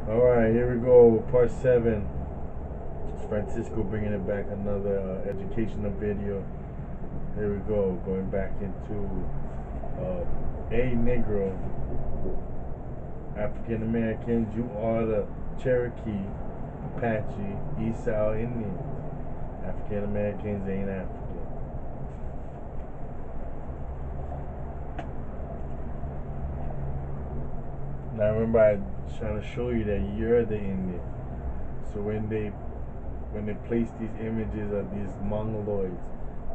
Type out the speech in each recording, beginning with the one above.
Alright, here we go. Part 7. It's Francisco bringing it back. Another educational video. Here we go. Going back into Negro. African Americans, you are the Cherokee, Apache, Esaw Indians. African Americans ain't African. Now remember, I was trying to show you that you're the Indian. So when they place these images of these mongoloids,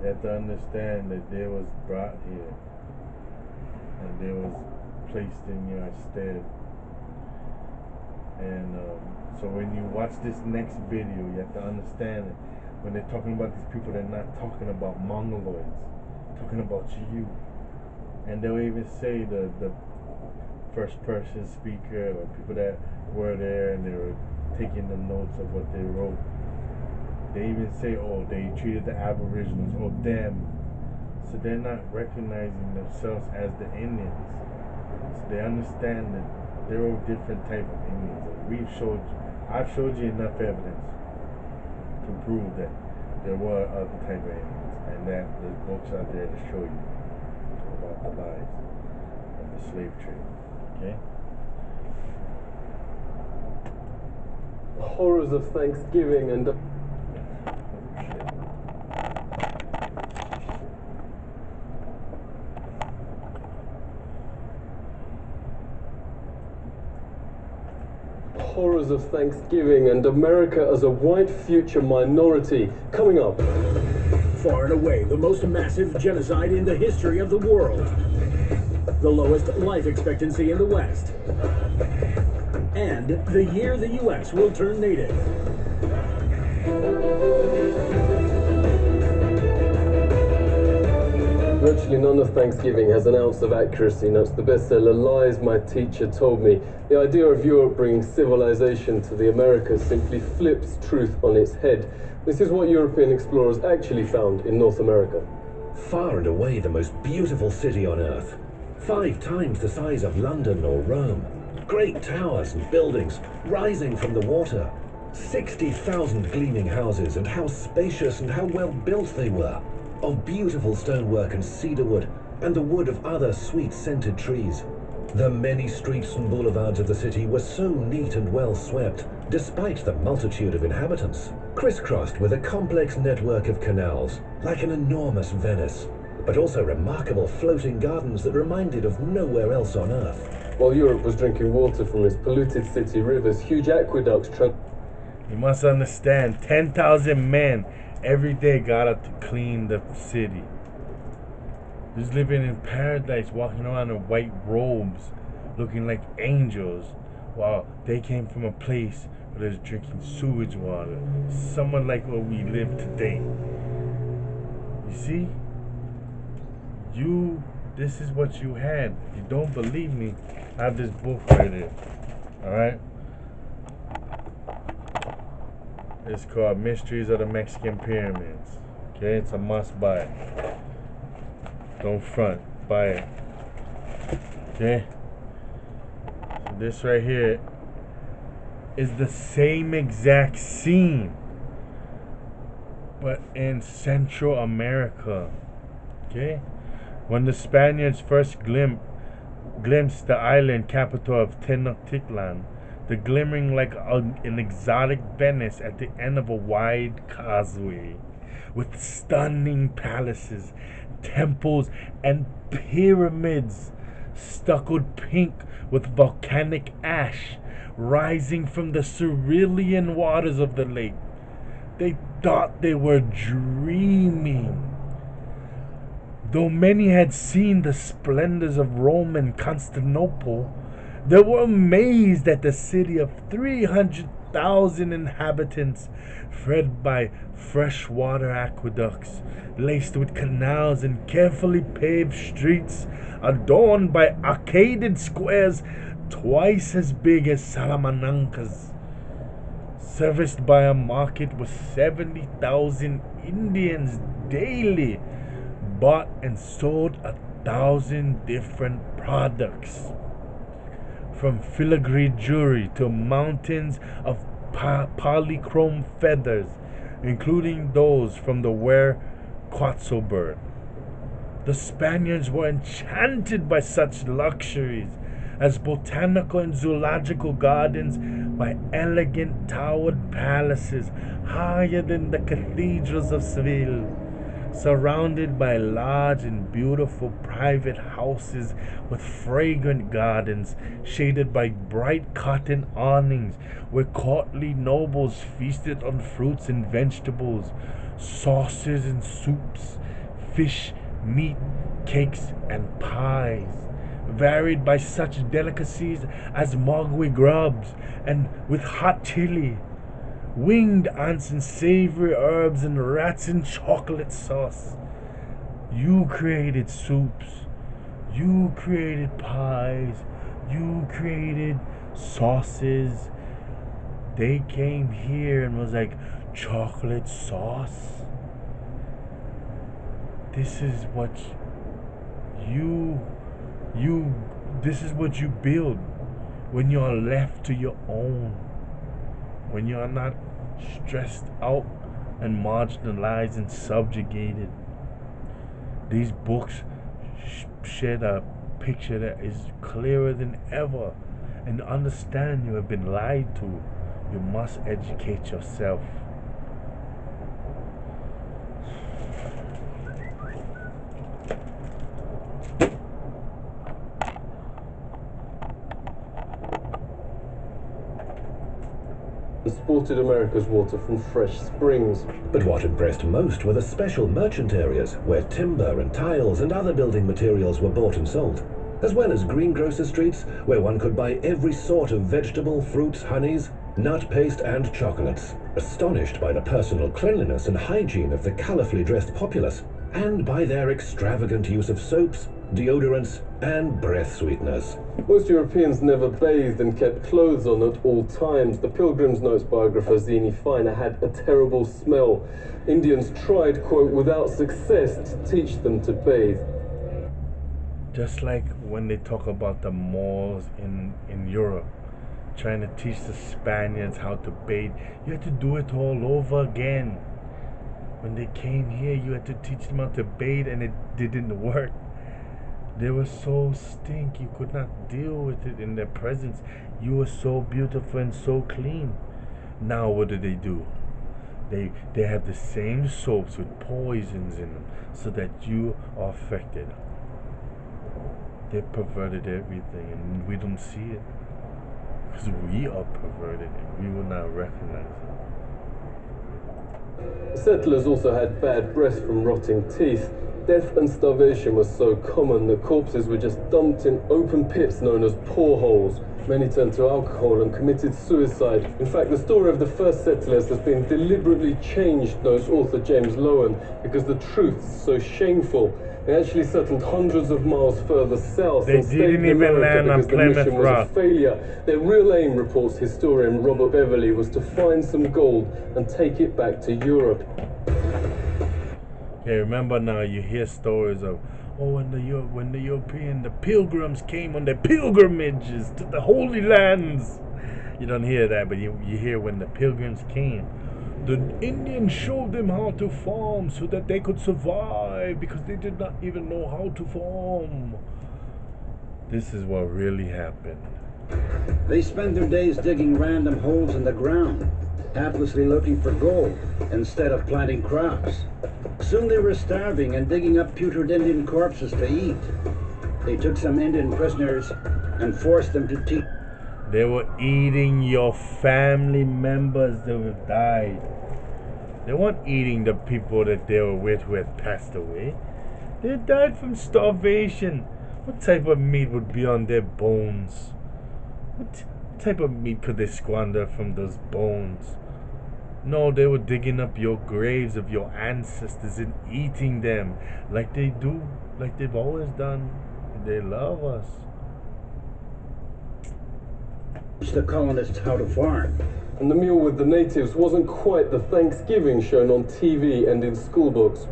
they have to understand that they was brought here and they was placed in your stead. And so when you watch this next video, you have to understand that when they're talking about these people, they're not talking about mongoloids, they're talking about you. And they'll even say the first person speaker or people that were there and they were taking the notes of what they wrote. They even say, oh, they treated the Aboriginals, oh, them. So they're not recognizing themselves as the Indians. So they understand that there are different type of Indians. I've showed you enough evidence to prove that there were other type of Indians, and that there's books out there to show you about the lives of the slave trade. Okay? The horrors of Thanksgiving and America as a white future minority. Coming up. Far and away the most massive genocide in the history of the world. The lowest life expectancy in the West. And the year the U.S. will turn native. Virtually none of Thanksgiving has an ounce of accuracy, notes the bestseller Lies My Teacher Told Me. The idea of Europe bringing civilization to the Americas simply flips truth on its head. This is what European explorers actually found in North America. Far and away the most beautiful city on earth. 5 times the size of London or Rome. Great towers and buildings rising from the water. 60,000 gleaming houses, and how spacious and how well built they were. Of beautiful stonework and cedar wood, and the wood of other sweet-scented trees. The many streets and boulevards of the city were so neat and well swept, despite the multitude of inhabitants, crisscrossed with a complex network of canals, like an enormous Venice, but also remarkable floating gardens that reminded of nowhere else on earth. While Europe was drinking water from its polluted city rivers, huge aqueducts You must understand, 10,000 men every day got up to clean the city. Just living in paradise, walking around in white robes, looking like angels, while they came from a place where they're drinking sewage water. Somewhat like where we live today. You see? This is what you had. If you don't believe me, I have this book right here. Alright? It's called Mysteries of the Mexican Pyramids. Okay, it's a must buy. Don't front, buy it. Okay? So this right here is the same exact scene, but in Central America. Okay? When the Spaniards first glimpsed the island capital of Tenochtitlan, the glimmering like an exotic Venice at the end of a wide causeway, with stunning palaces, temples, and pyramids stuccoed pink with volcanic ash rising from the cerulean waters of the lake. They thought they were dreaming. Though many had seen the splendors of Rome and Constantinople, they were amazed at the city of 300,000 inhabitants, fed by freshwater aqueducts, laced with canals and carefully paved streets, adorned by arcaded squares twice as big as Salamanca's, serviced by a market with 70,000 Indians daily, bought and sold 1,000 different products. from filigree jewelry to mountains of polychrome feathers, including those from the Quetzal bird. The Spaniards were enchanted by such luxuries as botanical and zoological gardens, by elegant towered palaces higher than the cathedrals of Seville, surrounded by large and beautiful private houses with fragrant gardens shaded by bright cotton awnings, where courtly nobles feasted on fruits and vegetables, sauces and soups, fish, meat, cakes, and pies, varied by such delicacies as mogwai grubs and with hot chili, winged ants and savory herbs, and rats in chocolate sauce. You created soups, you created pies, you created sauces. They came here and was like, chocolate sauce? This is what this is what you build when you are left to your own, when you are not stressed out and marginalized and subjugated. These books shed a picture that is clearer than ever, and understand you have been lied to. You must educate yourself. Exported America's water from fresh springs. But what impressed most were the special merchant areas where timber and tiles and other building materials were bought and sold, as well as greengrocer streets where one could buy every sort of vegetable, fruits, honeys, nut paste and chocolates. Astonished by the personal cleanliness and hygiene of the colourfully dressed populace, and by their extravagant use of soaps, deodorants and breath sweeteners. Most Europeans never bathed and kept clothes on at all times. The Pilgrim's Notes biographer Zini Finer had a terrible smell. Indians tried, quote, without success to teach them to bathe. Just like when they talk about the Moors in Europe, trying to teach the Spaniards how to bathe, you had to do it all over again. When they came here, you had to teach them how to bathe, and it didn't work. They were so stink, you could not deal with it in their presence. You were so beautiful and so clean. Now what do? They have the same soaps with poisons in them so that you are affected. They perverted everything, and we don't see it because we are perverted and we will not recognize it. Settlers also had bad breath from rotting teeth. Death and starvation was so common that corpses were just dumped in open pits known as poreholes. Many turned to alcohol and committed suicide. In fact, the story of the first settlers has been deliberately changed, notes author James Lowen, because the truth's so shameful. They actually settled hundreds of miles further south and stayed in America because the mission was a failure. Their real aim, reports historian Robert Beverly, was to find some gold and take it back to Europe. Okay, remember now, you hear stories of, when the pilgrims came on their pilgrimages to the Holy Lands. You don't hear that, but you hear when the pilgrims came. The Indians showed them how to farm so that they could survive because they did not even know how to farm. This is what really happened. They spent their days digging random holes in the ground, haplessly looking for gold instead of planting crops. Soon they were starving and digging up putrid Indian corpses to eat. They took some Indian prisoners and forced them to teach. They were eating your family members that have died. They weren't eating the people that they were with who had passed away. They died from starvation. What type of meat would be on their bones? What type of meat could they squander from those bones? No, they were digging up your graves of your ancestors and eating them like they do, like they've always done. They love us. The colonists how to farm. And the meal with the natives wasn't quite the Thanksgiving shown on TV and in school books.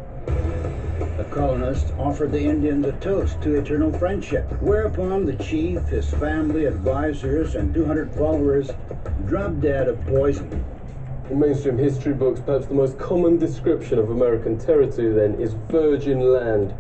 A colonists offered the Indians a toast to eternal friendship, whereupon the chief, his family, advisors, and 200 followers dropped dead of poison. In mainstream history books, perhaps the most common description of American territory then is virgin land.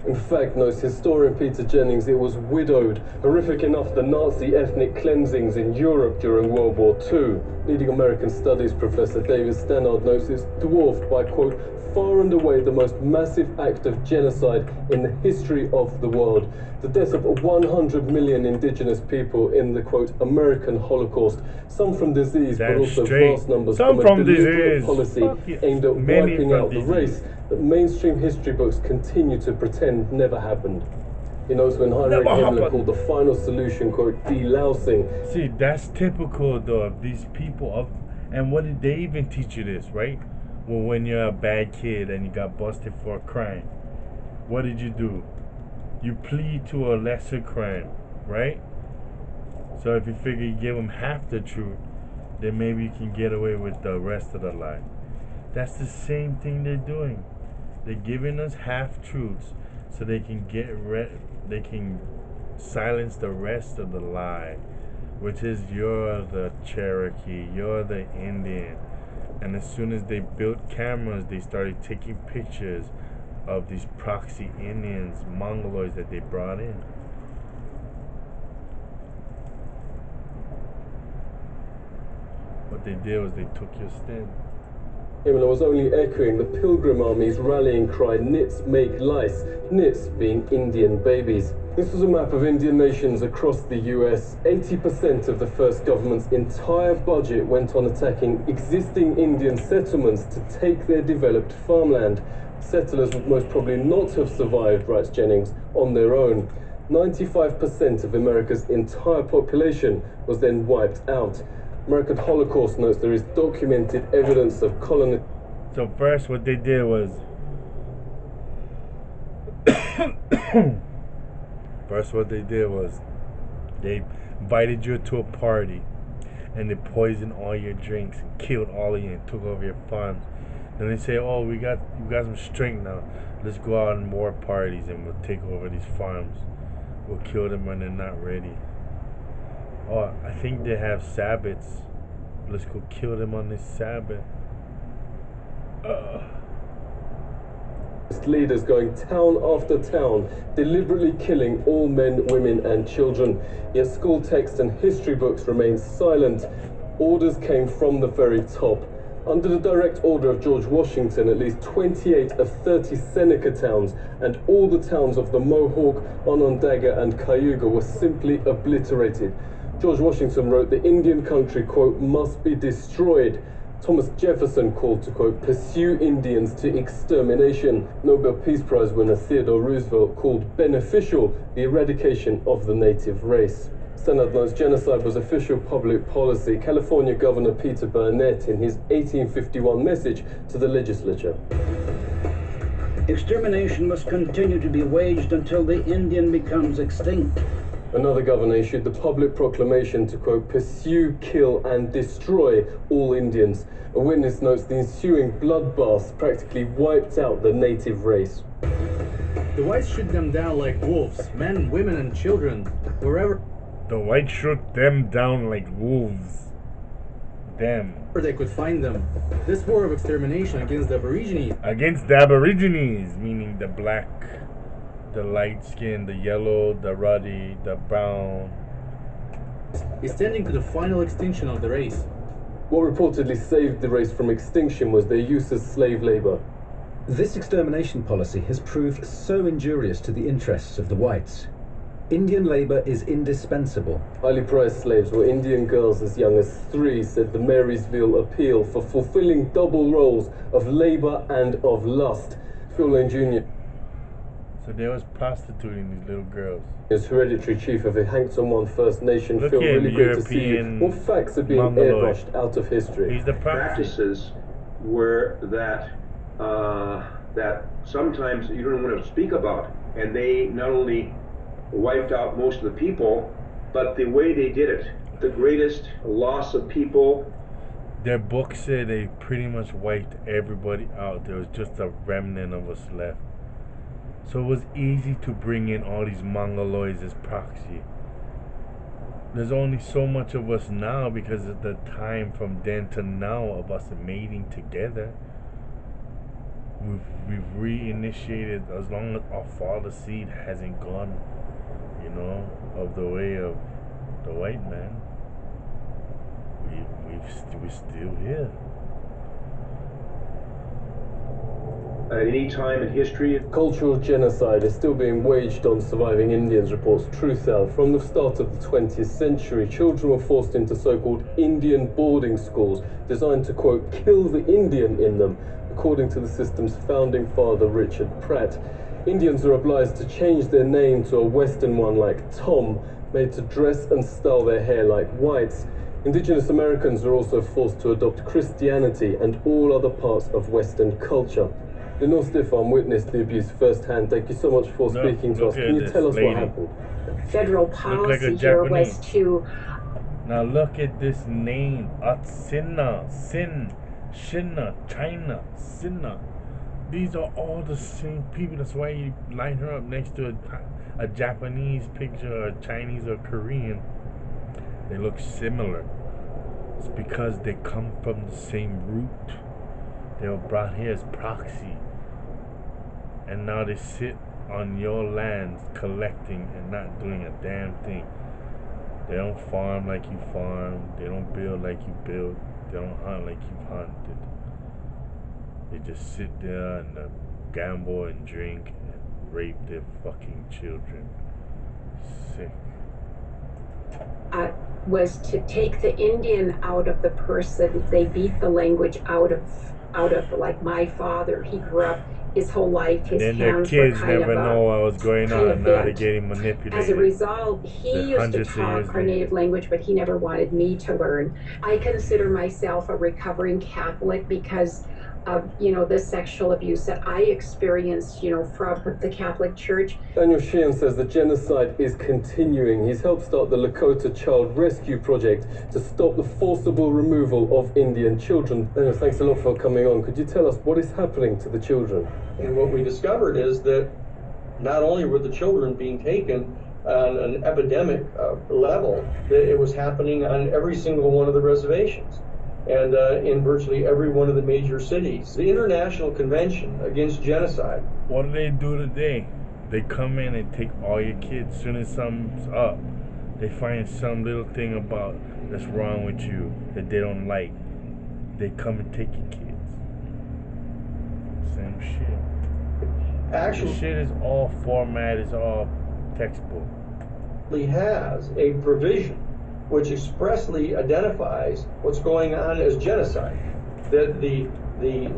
In fact, notes historian Peter Jennings, it was widowed, horrific enough the Nazi ethnic cleansings in Europe during World War II. Leading American studies professor David Stannard notes it's dwarfed by, quote, far and away the most massive act of genocide in the history of the world. The death of 100 million indigenous people in the, quote, American Holocaust, some from disease, but also vast numbers from a deliberate policy aimed at wiping out the race that mainstream history books continue to pretend never happened. He knows when Heinrich Himmler called the final solution, quote, delousing. See, that's typical though of these people. And what did they even teach you this, right? Well, when you're a bad kid and you got busted for a crime, what did you do? You plead to a lesser crime, right? So if you figure you give them half the truth, then maybe you can get away with the rest of the lie. That's the same thing they're doing. They're giving us half truths so they can they can silence the rest of the lie, which is you're the Cherokee, you're the Indian. And as soon as they built cameras, they started taking pictures of these proxy Indians, Mongoloids that they brought in. What they did was they took your stand. Himmler was only echoing the Pilgrim Army's rallying cry, nits make lice, nits being Indian babies. This was a map of Indian nations across the US. 80% of the first government's entire budget went on attacking existing Indian settlements to take their developed farmland. Settlers would most probably not have survived, writes Jennings, on their own. 95% of America's entire population was then wiped out. American Holocaust notes there is documented evidence of colonization. So first what they did was they invited you to a party and they poisoned all your drinks and killed all of you and took over your farms. Then they say, oh, you got some strength now. Let's go out on more parties and we'll take over these farms. We'll kill them when they're not ready. Oh, I think they have Sabbaths. Let's go kill them on this Sabbath. Leaders going town after town, deliberately killing all men, women and children. Yet school texts and history books remain silent. Orders came from the very top. Under the direct order of George Washington, at least 28 of 30 Seneca towns and all the towns of the Mohawk, Onondaga and Cayuga were simply obliterated. George Washington wrote, the Indian country, quote, must be destroyed. Thomas Jefferson called to, quote, pursue Indians to extermination. Nobel Peace Prize winner Theodore Roosevelt called beneficial the eradication of the native race. Stannard notes genocide was official public policy. California Governor Peter Burnett in his 1851 message to the legislature. Extermination must continue to be waged until the Indian becomes extinct. Another governor issued the public proclamation to, quote, pursue, kill and destroy all Indians. A witness notes the ensuing bloodbaths practically wiped out the native race. The whites shoot them down like wolves, men, women and children, wherever The whites shoot them down like wolves. Them. they could find them. This war of extermination against the Aborigines Against the Aborigines, meaning the black, the light skin, the yellow, the ruddy, the brown. is tending to the final extinction of the race. What reportedly saved the race from extinction was their use as slave labor. This extermination policy has proved so injurious to the interests of the whites. Indian labor is indispensable. Highly prized slaves were Indian girls as young as 3, said the Marysville Appeal, for fulfilling double roles of labor and of lust. Phil Lane Jr. So they was prostituting these little girls. As hereditary chief of the Hankton First Nation, Look Phil, at really great to see you. European What facts are being Mongoloid. airbrushed out of history? He's the proxy. Practices were that that sometimes you don't want to speak about, and they not only wiped out most of the people, but the way they did it, the greatest loss of people. Their book said they pretty much wiped everybody out. There was just a remnant of us left. So it was easy to bring in all these Mongoloids as proxy. There's only so much of us now because of the time from then to now of us mating together. We've reinitiated, as long as our father seed hasn't gone, of the way of the white man. We're still here. At any time in history, Cultural genocide is still being waged on surviving Indians, reports Truthout. From the start of the 20th century, children were forced into so-called Indian boarding schools designed to, quote, kill the Indian in them, according to the system's founding father, Richard Pratt. Indians are obliged to change their name to a Western one like Tom, made to dress and style their hair like whites. Indigenous Americans are also forced to adopt Christianity and all other parts of Western culture. Lenore Stefan witnessed the abuse firsthand. Thank you so much for speaking to us. Can you tell us what happened? Federal policy here was to... Now look at this name. Atsina, Sin, Shinna, China, Sinna. These are all the same people. That's why you line her up next to a Japanese picture, or a Chinese or Korean. They look similar. It's because they come from the same root. They were brought here as proxy. And now they sit on your lands collecting and not doing a damn thing. They don't farm like you farm. They don't build like you build. They don't hunt like you hunted. They just sit there and gamble and drink and rape their fucking children. Sick. Was to take the Indian out of the person. They beat the language out of like my father. He grew up his whole life. His then their hands kids were never know what was going on. Now they're getting manipulated. As a result, he used to talk our native language, but he never wanted me to learn. I consider myself a recovering Catholic because of, the sexual abuse that I experienced, from the Catholic Church. Daniel Sheehan says the genocide is continuing. He's helped start the Lakota Child Rescue Project to stop the forcible removal of Indian children. Daniel, thanks a lot for coming on. Could you tell us what is happening to the children? And what we discovered is that not only were the children being taken on an epidemic level, that it was happening on every single one of the reservations. And in virtually every one of the major cities. The International Convention Against Genocide. What do they do today? They come in and take all your kids. As soon as something's up, they find some little thing about that's wrong with you that they don't like. They come and take your kids. Same shit. Actually, the shit is all format, it's all textbook. Has a provision which expressly identifies what's going on as genocide. That the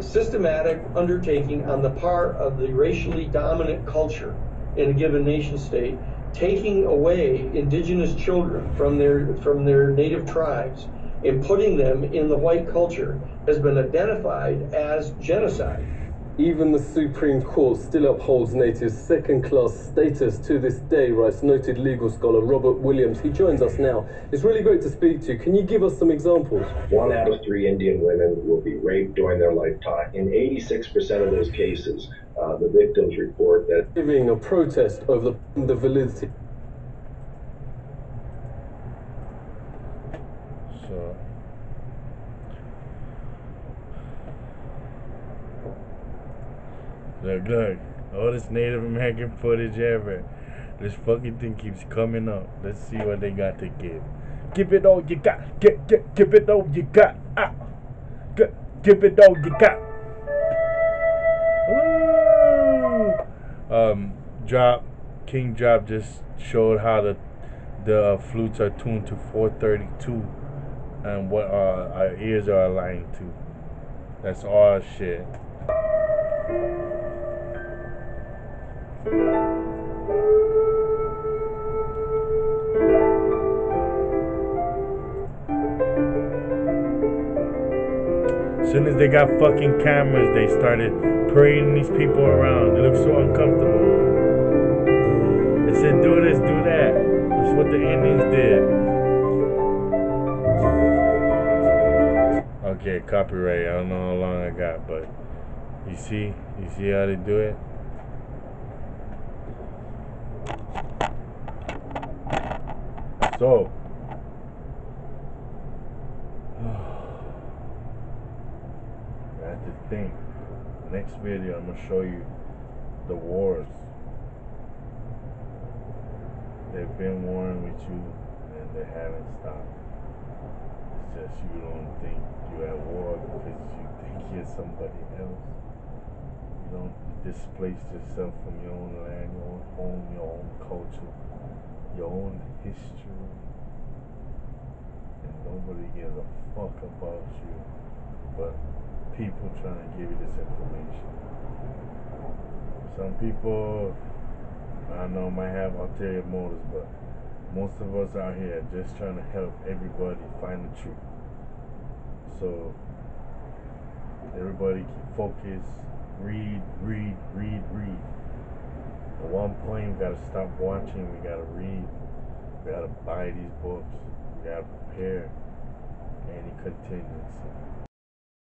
systematic undertaking on the part of the racially dominant culture in a given nation state, taking away indigenous children from their native tribes and putting them in the white culture has been identified as genocide. Even the Supreme Court still upholds natives' second-class status to this day, writes noted legal scholar Robert Williams. He joins us now. It's really great to speak to you. Can you give us some examples? 1 out of 3 Indian women will be raped during their lifetime. In 86% of those cases, the victims report that... Giving a protest over the validity. So... Look, all this Native American footage ever. This fucking thing keeps coming up. Let's see what they got to give. Give it all you got. Give it all you got. Give it all you got. Woo! King Drop just showed how the flutes are tuned to 432 and what our ears are aligned to. That's all shit. As soon as they got fucking cameras, they started parading these people around. They look so uncomfortable. They said, do this, do that. That's what the Indians did. Okay, copyright. I don't know how long I got, but you see how they do it? So, I have to think. Next video, I'm gonna show you the wars. They've been warring with you, and they haven't stopped. It's just you don't think you're at war because you think you're somebody else. You don't displace yourself from your own land, your own home, your own culture, your own history. And nobody gives a fuck about you but people trying to give you this information. Some people, I know, might have ulterior motives, but most of us out here are just trying to help everybody find the truth. So everybody keep focused, read. At one point, we gotta stop watching, we gotta read, we gotta buy these books, we gotta prepare any contingency.